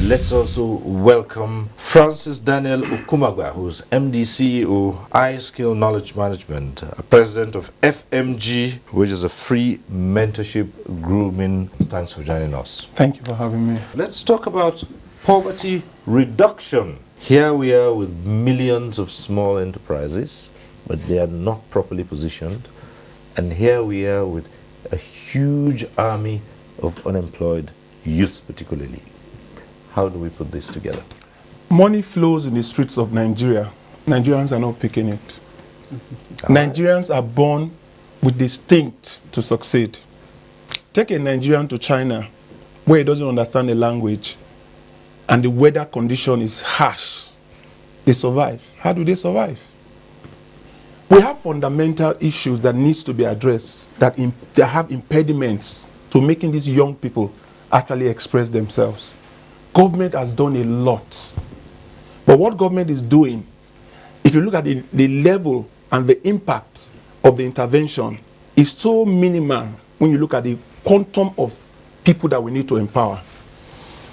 Let's also welcome Francis Daniel Okumagba, who's MD CEO, iSkill Knowledge Management, president of FMG, which is a free mentorship grooming. Thanks for joining us. Thank you for having me. Let's talk about poverty reduction. Here we are with millions of small enterprises, but they are not properly positioned. And here we are with a huge army of unemployed youth particularly. How do we put this together? Money flows in the streets of Nigeria. Nigerians are not picking it. Nigerians are born with distinct to succeed. Take a Nigerian to China where he doesn't understand the language and the weather condition is harsh. They survive. How do they survive? We have fundamental issues that needs to be addressed that have impediments to making these young people actually express themselves. Government has done a lot. But what government is doing, if you look at the level and the impact of the intervention, is so minimal when you look at the quantum of people that we need to empower.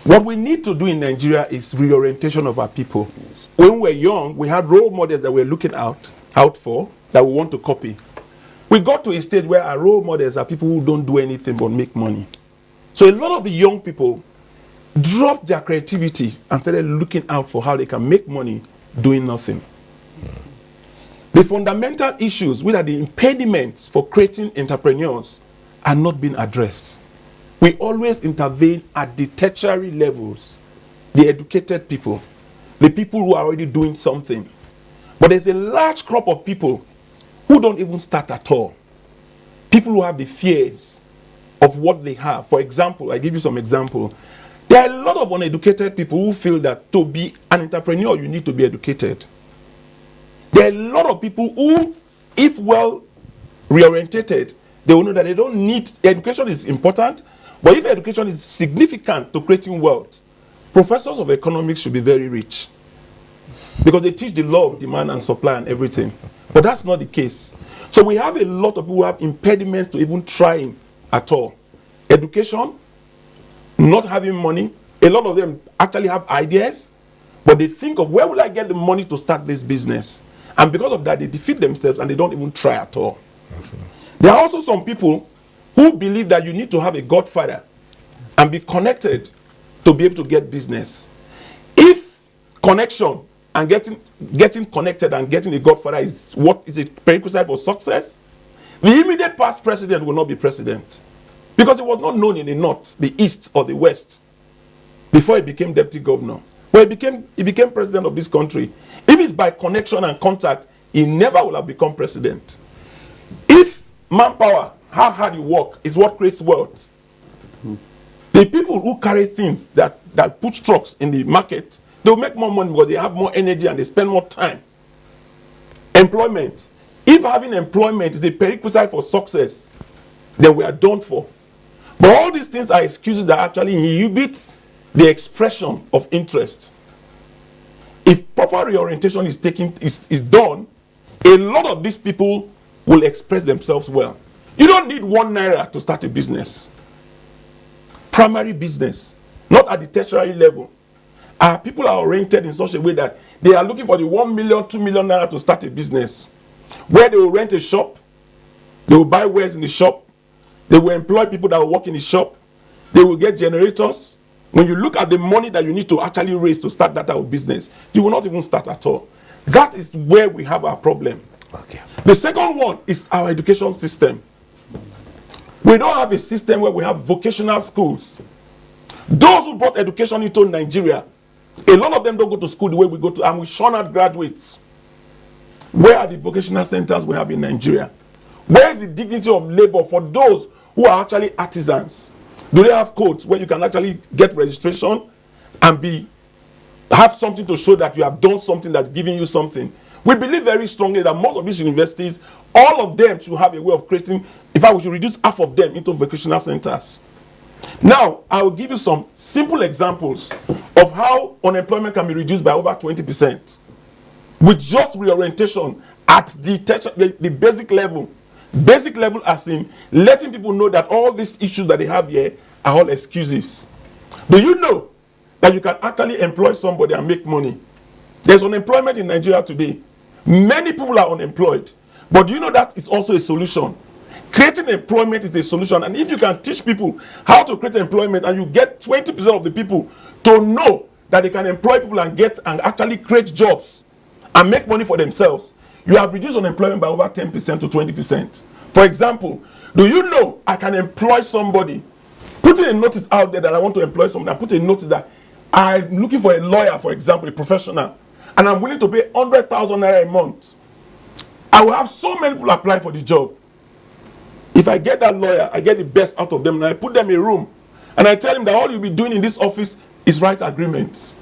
What we need to do in Nigeria is reorientation of our people. When we were young, we had role models that we were looking out for, that we want to copy. We got to a stage where our role models are people who don't do anything but make money. So a lot of the young people dropped their creativity and started looking out for how they can make money doing nothing. The fundamental issues, which are the impediments for creating entrepreneurs, are not being addressed. We always intervene at the tertiary levels, the educated people, the people who are already doing something. But there's a large crop of people who don't even start at all. People who have the fears of what they have. For example, I give you some example. There are a lot of uneducated people who feel that to be an entrepreneur, you need to be educated. There are a lot of people who, if well reorientated, they will know that they don't need, education is important, but if education is significant to creating wealth, professors of economics should be very rich because they teach the law of demand and supply and everything. But that's not the case. So we have a lot of people who have impediments to even trying at all. Education, not having money. A lot of them actually have ideas, but they think of where will I get the money to start this business? And because of that, they defeat themselves and they don't even try at all. Okay. There are also some people who believe that you need to have a godfather and be connected to be able to get business. If connection and getting connected and getting a godfather is what is a prerequisite for success, the immediate past president will not be president. Because it was not known in the north, the east, or the west before he became deputy governor. When he became president of this country. If it's by connection and contact, he never will have become president. If manpower, how hard you work, is what creates wealth. The people who carry things that push trucks in the market, they'll make more money because they have more energy and they spend more time. Employment. If having employment is a prerequisite for success, then we are done for. But all these things are excuses that actually inhibit the expression of interest. If proper reorientation is done, a lot of these people will express themselves well. You don't need 1 naira to start a business. Primary business, not at the tertiary level. Our people are oriented in such a way that they are looking for the 1 million, 2 million naira to start a business. Where they will rent a shop, they will buy wares in the shop, they will employ people that will work in the shop. They will get generators. When you look at the money that you need to actually raise to start that type of business, you will not even start at all. That is where we have our problem. Okay. The second one is our education system. We don't have a system where we have vocational schools. Those who brought education into Nigeria, a lot of them don't go to school the way we go to, and we shun out graduates. Where are the vocational centers we have in Nigeria? Where is the dignity of labor for those who are actually artisans? Do they have codes where you can actually get registration and have something to show that you have done something that's giving you something? We believe very strongly that most of these universities, all of them should have a way of creating, in fact, we should reduce half of them into vocational centers. Now, I will give you some simple examples of how unemployment can be reduced by over 20% with just reorientation at the basic level. Basic level as in letting people know that all these issues that they have here are all excuses. Do you know that you can actually employ somebody and make money. There's unemployment in Nigeria today. Many people are unemployed. But do you know that is also a solution? Creating employment is a solution. And if you can teach people how to create employment and you get 20% of the people to know that they can employ people and actually create jobs and make money for themselves, you have reduced unemployment by over 10% to 20%. For example, do you know I can employ somebody, putting a notice out there that I want to employ somebody, I put a notice that I'm looking for a lawyer, for example, a professional, and I'm willing to pay 100,000 naira a month. I will have so many people apply for the job. If I get that lawyer, I get the best out of them, and I put them in a room, and I tell him that all you'll be doing in this office is write agreements.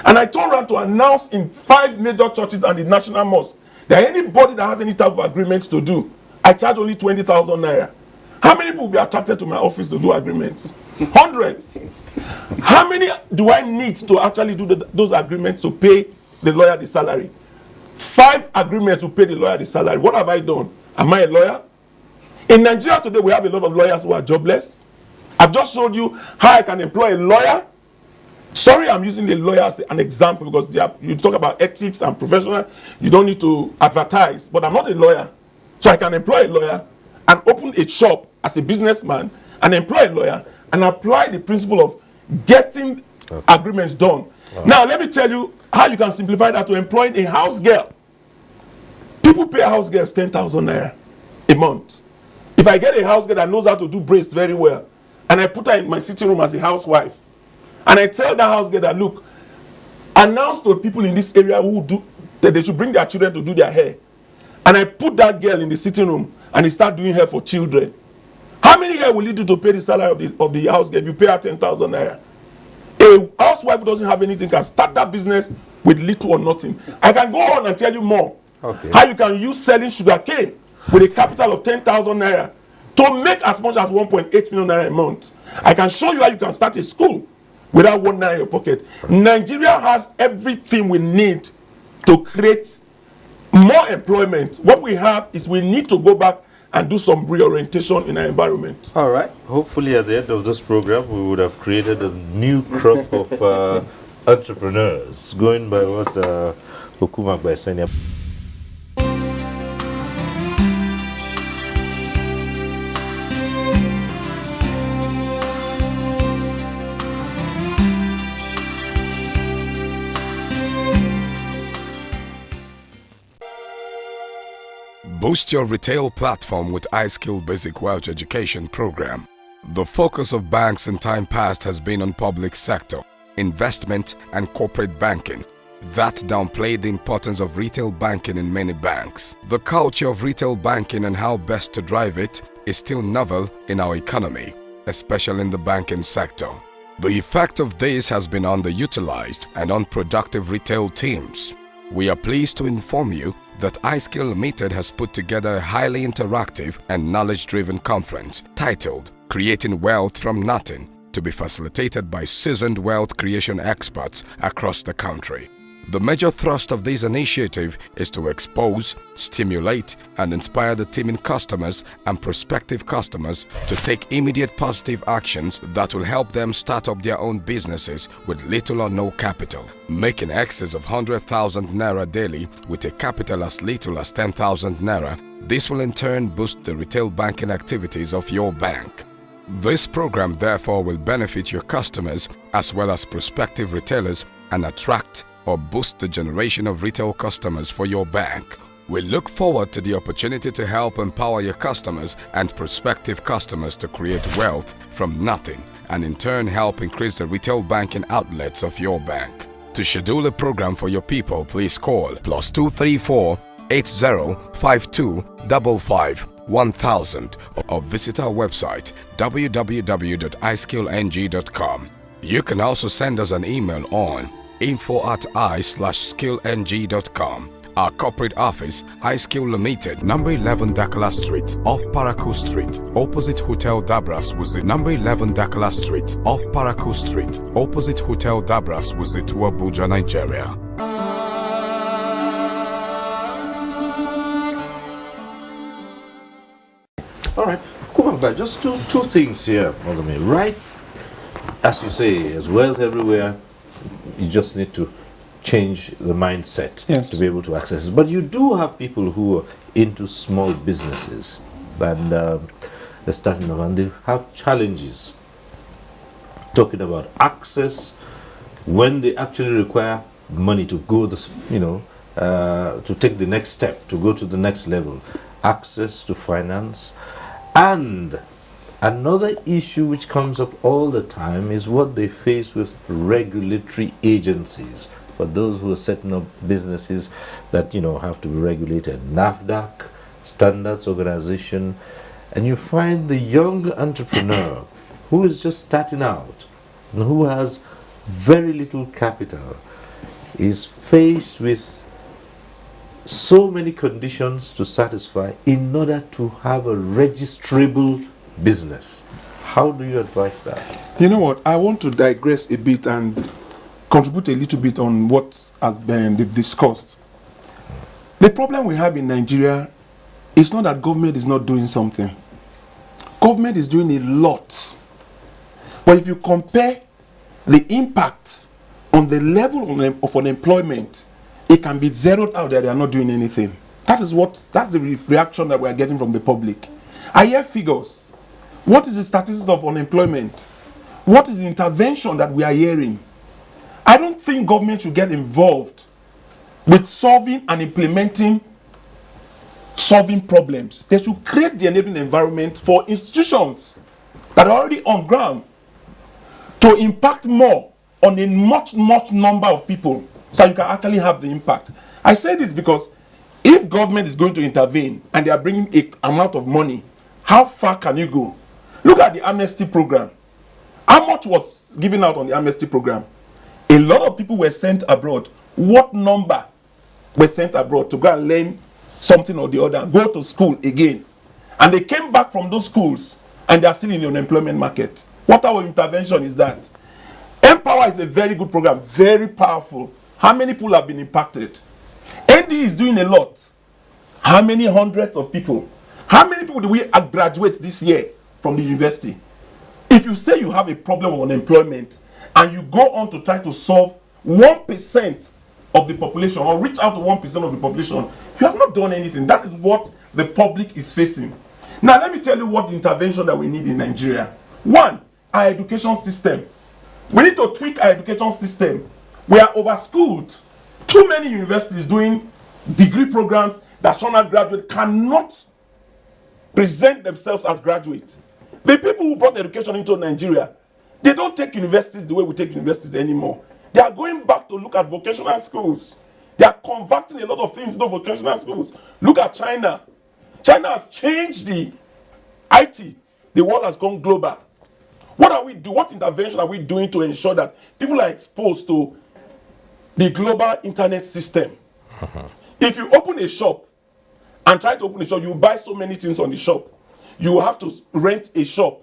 And I turn around to announce in 5 major churches and the National Mosque that anybody that has any type of agreements to do, I charge only 20,000 naira. How many people will be attracted to my office to do agreements? Hundreds. How many do I need to actually do those agreements to pay the lawyer the salary? 5 agreements to pay the lawyer the salary. What have I done? Am I a lawyer? In Nigeria today, we have a lot of lawyers who are jobless. I've just showed you how I can employ a lawyer. Sorry, I'm using the lawyer as an example because you talk about ethics and professional. You don't need to advertise, but I'm not a lawyer. So I can employ a lawyer and open a shop as a businessman and employ a lawyer and apply the principle of getting agreements done. Now, let me tell you how you can simplify that to employing a house girl. People pay house girls 10,000 naira a month. If I get a house girl that knows how to do braids very well, and I put her in my sitting room as a housewife, and I tell that house girl that, look, announce to people in this area who do that they should bring their children to do their hair, and I put that girl in the sitting room and he start doing hair for children. How many hair will you do to pay the salary of the house girl if you pay her 10,000 naira? A housewife who doesn't have anything can start that business with little or nothing. I can go on and tell you more. Okay. How you can use selling sugar cane with a capital of 10,000 naira to make as much as 1.8 million naira a month. I can show you how you can start a school without 1 naira in your pocket. Nigeria has everything we need to create more employment. What we have is we need to go back and do some reorientation in our environment. All right. Hopefully at the end of this program, we would have created a new crop of entrepreneurs, going by what Okumagba is saying. Boost your retail platform with iSkill Basic Wealth Education Program. The focus of banks in time past has been on public sector, investment and corporate banking. That downplayed the importance of retail banking in many banks. The culture of retail banking and how best to drive it is still novel in our economy, especially in the banking sector. The effect of this has been underutilized and unproductive retail teams. We are pleased to inform you that iSkill Limited has put together a highly interactive and knowledge-driven conference titled Creating Wealth from Nothing, to be facilitated by seasoned wealth creation experts across the country. The major thrust of this initiative is to expose, stimulate, and inspire the teaming customers and prospective customers to take immediate positive actions that will help them start up their own businesses with little or no capital, making excess of 100,000 naira daily with a capital as little as 10,000 naira. This will in turn boost the retail banking activities of your bank. This program therefore will benefit your customers as well as prospective retailers and attract or boost the generation of retail customers for your bank. We look forward to the opportunity to help empower your customers and prospective customers to create wealth from nothing and in turn help increase the retail banking outlets of your bank. To schedule a program for your people, please call +234 8052 55 1000 or visit our website www.iskillng.com. You can also send us an email on info@i/skillng.com. Our corporate office, iSkill Limited, number 11 Dakala Street, off Parakou Street, opposite Hotel Dabras, Wuzit. Number 11 Dakala Street, off Parakou Street, opposite Hotel Dabras, Wuzit, Abuja, Nigeria. All right, Okumagba, just two things here, Madam. Right as you say, there's wealth everywhere. You just need to change the mindset Yes. to be able to access it. But you do have people who are into small businesses and they're starting up and they have challenges. Talking about access when they actually require money to go, to take the next step, to go to the next level. Access to finance. And another issue which comes up all the time is what they face with regulatory agencies. For those who are setting up businesses that have to be regulated, NAFDAC, Standards Organization, and you find the young entrepreneur who is just starting out and who has very little capital is faced with so many conditions to satisfy in order to have a registrable business. How do you advise that? You know what? I want to digress a bit and contribute a little bit on what has been discussed. The problem we have in Nigeria is not that government is not doing something. Government is doing a lot. But if you compare the impact on the level of unemployment, it can be zeroed out that they are not doing anything. That's the reaction that we are getting from the public. I hear figures. What is the statistics of unemployment? What is the intervention that we are hearing? I don't think government should get involved with solving and implementing solving problems. They should create the enabling environment for institutions that are already on ground to impact more on a much number of people so you can actually have the impact. I say this because if government is going to intervene and they are bringing an amount of money, how far can you go? Look at the amnesty program. How much was given out on the amnesty program? A lot of people were sent abroad. What number were sent abroad to go and learn something or the other, go to school again? And they came back from those schools and they are still in the unemployment market. What our intervention is that? Empower is a very good program, very powerful. How many people have been impacted? ND is doing a lot. How many hundreds of people? How many people do we graduate this year from the university? If you say you have a problem of unemployment and you go on to try to solve 1% of the population or reach out to 1% of the population, you have not done anything. That is what the public is facing. Now let me tell you what the intervention that we need in Nigeria. One, our education system. We need to tweak our education system. We are over-schooled. Too many universities doing degree programs that shall not graduate cannot present themselves as graduates. The people who brought education into Nigeria, they don't take universities the way we take universities anymore. They are going back to look at vocational schools. They are converting a lot of things into vocational schools. Look at China. China has changed the IT. The world has gone global. What are we doing? What intervention are we doing to ensure that people are exposed to the global internet system? If you open a shop and try to open a shop, you buy so many things on the shop. You have to rent a shop.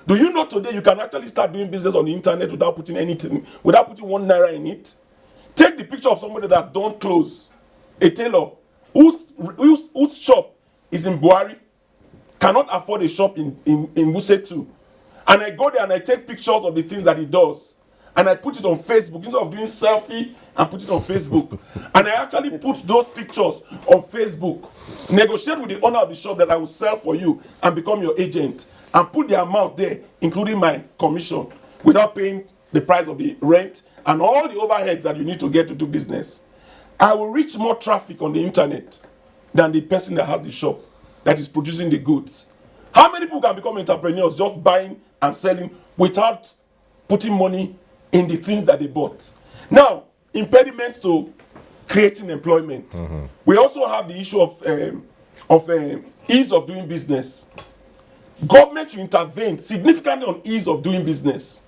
Do you know today you can actually start doing business on the internet without putting anything, without putting 1 naira in it? Take the picture of somebody that don't close, a tailor whose shop is in Buhari, cannot afford a shop in Wuse too. And I go there and I take pictures of the things that he does. And I put it on Facebook instead of doing selfie and put it on Facebook. And I actually put those pictures on Facebook. Negotiate with the owner of the shop that I will sell for you and become your agent. And put the amount there, including my commission, without paying the price of the rent and all the overheads that you need to get to do business. I will reach more traffic on the internet than the person that has the shop, that is producing the goods. How many people can become entrepreneurs just buying and selling without putting money in the things that they bought? Now, impediments to creating employment. We also have the issue of ease of doing business. Government should intervene significantly on ease of doing business.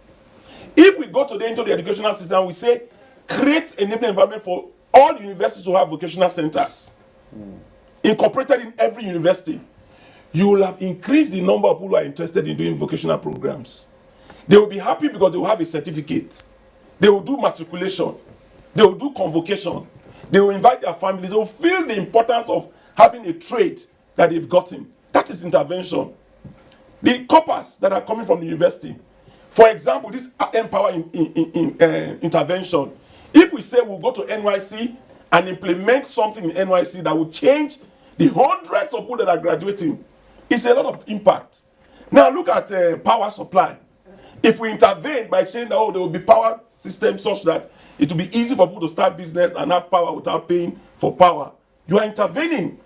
If we go today into the educational system, we say create an enabling environment for all universities to have vocational centers incorporated in every university. You will have increased the number of people who are interested in doing vocational programs. They will be happy because they will have a certificate. They will do matriculation. They will do convocation. They will invite their families. They will feel the importance of having a trade that they've gotten. That is intervention. The corpers that are coming from the university, For example, this Empower intervention, if we say we'll go to NYC and implement something in NYC that will change the hundreds of people that are graduating, it's a lot of impact. Now look at power supply. If we intervene by saying that, there will be power systems such that it will be easy for people to start business and have power without paying for power, you are intervening.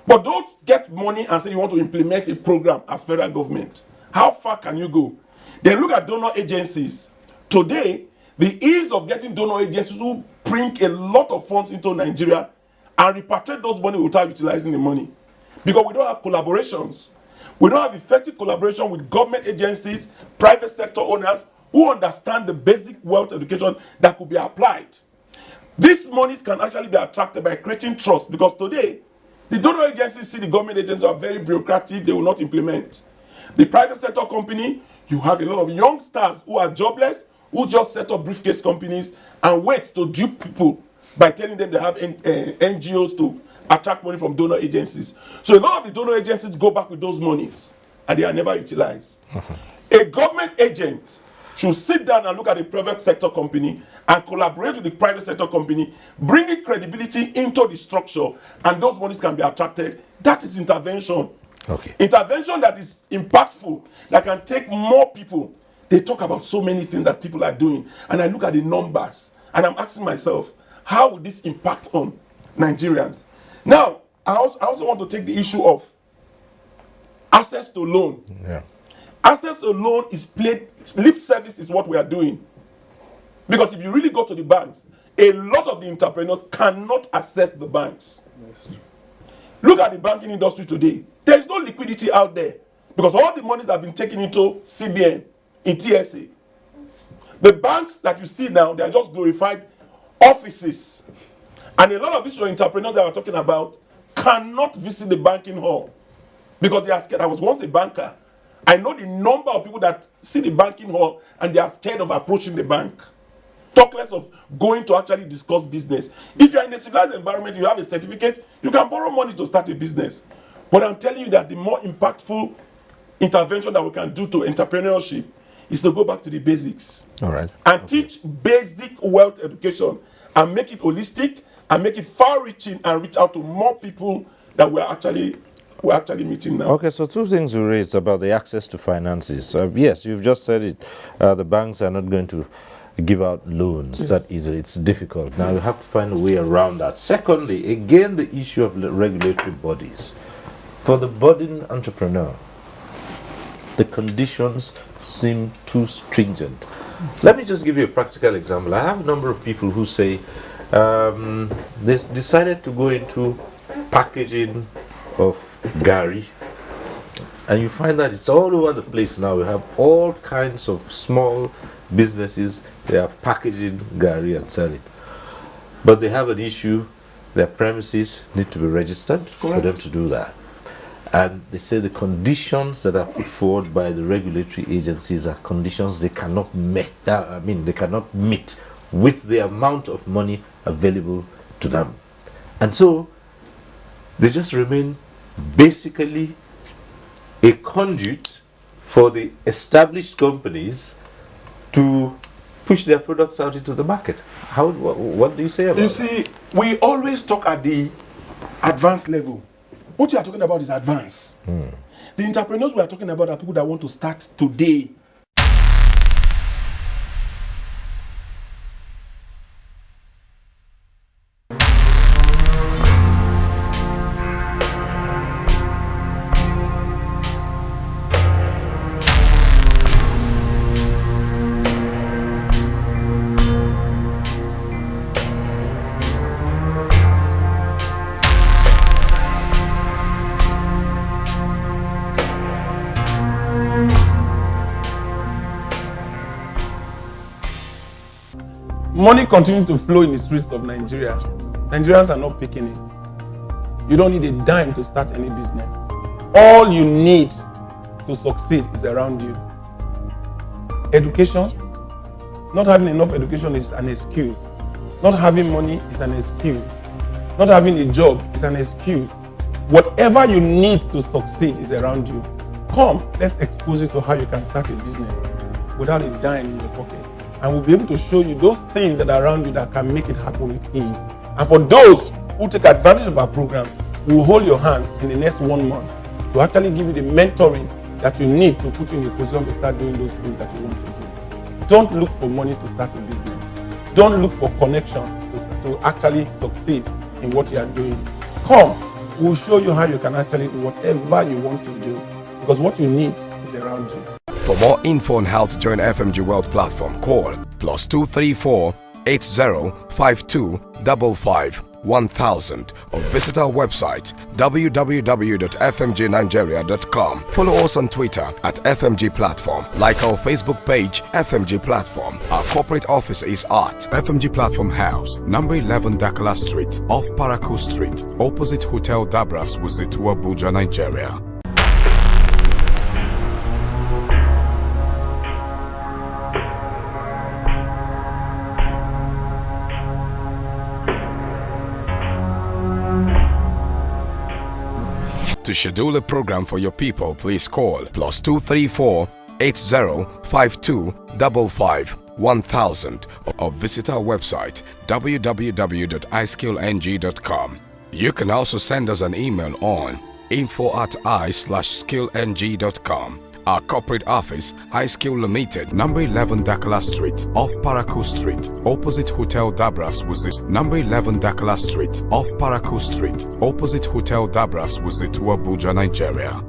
But don't get money and say you want to implement a program as federal government. How far can you go? Then look at donor agencies. Today, the ease of getting donor agencies will bring a lot of funds into Nigeria and repatriate those money without utilizing the money. Because we don't have collaborations. We don't have effective collaboration with government agencies, private sector owners who understand the basic wealth education that could be applied. These monies can actually be attracted by creating trust, because today, the donor agencies see the government agencies are very bureaucratic, they will not implement. The private sector company, you have a lot of youngsters who are jobless, who just set up briefcase companies and wait to dupe people by telling them they have NGOs to attract money from donor agencies. So a lot of the donor agencies go back with those monies and they are never utilized. A government agent should sit down and look at the private sector company and collaborate with the private sector company, bringing credibility into the structure, and those monies can be attracted. That is intervention. Okay. Intervention that is impactful, that can take more people. They talk about so many things that people are doing, and I look at the numbers, and I'm asking myself, how will this impact on Nigerians? Now, I also want to take the issue of access to loan. Yeah. Access to loan is played, lip service is what we are doing. Because if you really go to the banks, a lot of the entrepreneurs cannot access the banks. Yes. Look at the banking industry today. There is no liquidity out there because all the monies have been taken into CBN, in TSA. The banks that you see now, they are just glorified offices. And a lot of these entrepreneurs that we're talking about cannot visit the banking hall because they are scared. I was once a banker. I know the number of people that see the banking hall and they are scared of approaching the bank. Talk less of going to actually discuss business. If you're in a civilized environment, you have a certificate, you can borrow money to start a business. But I'm telling you that the more impactful intervention that we can do to entrepreneurship is to go back to the basics. All right. And teach basic wealth education and make it holistic and make it far-reaching and reach out to more people that we're actually meeting now. Okay, so two things you raised about the access to finances. Yes, you've just said it. The banks are not going to give out loans that easily. It's difficult. Now you have to find a way around that. Secondly, again, the issue of the regulatory bodies. For the budding entrepreneur, the conditions seem too stringent. Let me just give you a practical example. I have a number of people who say they decided to go into packaging of gari, and you find that it's all over the place now. We have all kinds of small businesses, they are packaging gari and selling, but they have an issue. Their premises need to be registered for them to do that, and they say the conditions that are put forward by the regulatory agencies are conditions they cannot meet. They cannot meet with the amount of money available to them, and so they just remain basically a conduit for the established companies to push their products out into the market. What do you say about that? You see, we always talk at the advanced level. What you are talking about is advanced. The entrepreneurs we are talking about are people that want to start today. Money continues to flow in the streets of Nigeria. Nigerians are not picking it. You don't need a dime to start any business. All you need to succeed is around you. Education, not having enough education is an excuse. Not having money is an excuse. Not having a job is an excuse. Whatever you need to succeed is around you. Come, let's expose you to how you can start a business. without a dime in your pocket. And we'll be able to show you those things that are around you that can make it happen with ease. And for those who take advantage of our program, we'll hold your hand in the next 1 month to actually give you the mentoring that you need to put you in a position to start doing those things that you want to do. Don't look for money to start a business. Don't look for connection to actually succeed in what you are doing. Come, we'll show you how you can actually do whatever you want to do, because what you need is around you. For more info on how to join FMG Wealth platform, call +234 8052 55 1000 or visit our website www.fmgnigeria.com. Follow us on Twitter at FMG Platform. Like our Facebook page, FMG Platform. Our corporate office is at FMG Platform House, number 11 Dakala Street, off Parakou Street, opposite Hotel Dabras, Wuzit, Abuja, Nigeria. To schedule a program for your people, please call +234 8052 55 1000 or visit our website www.iskillng.com. You can also send us an email on info@i/skillng.com. Our corporate office, iSkill Limited, number 11 Dakala Street, off Parakou Street, opposite Hotel Dabras, Wuzit. Number 11 Dakala Street, off Parakou Street, opposite Hotel Dabras, Wuzit, Abuja, Nigeria.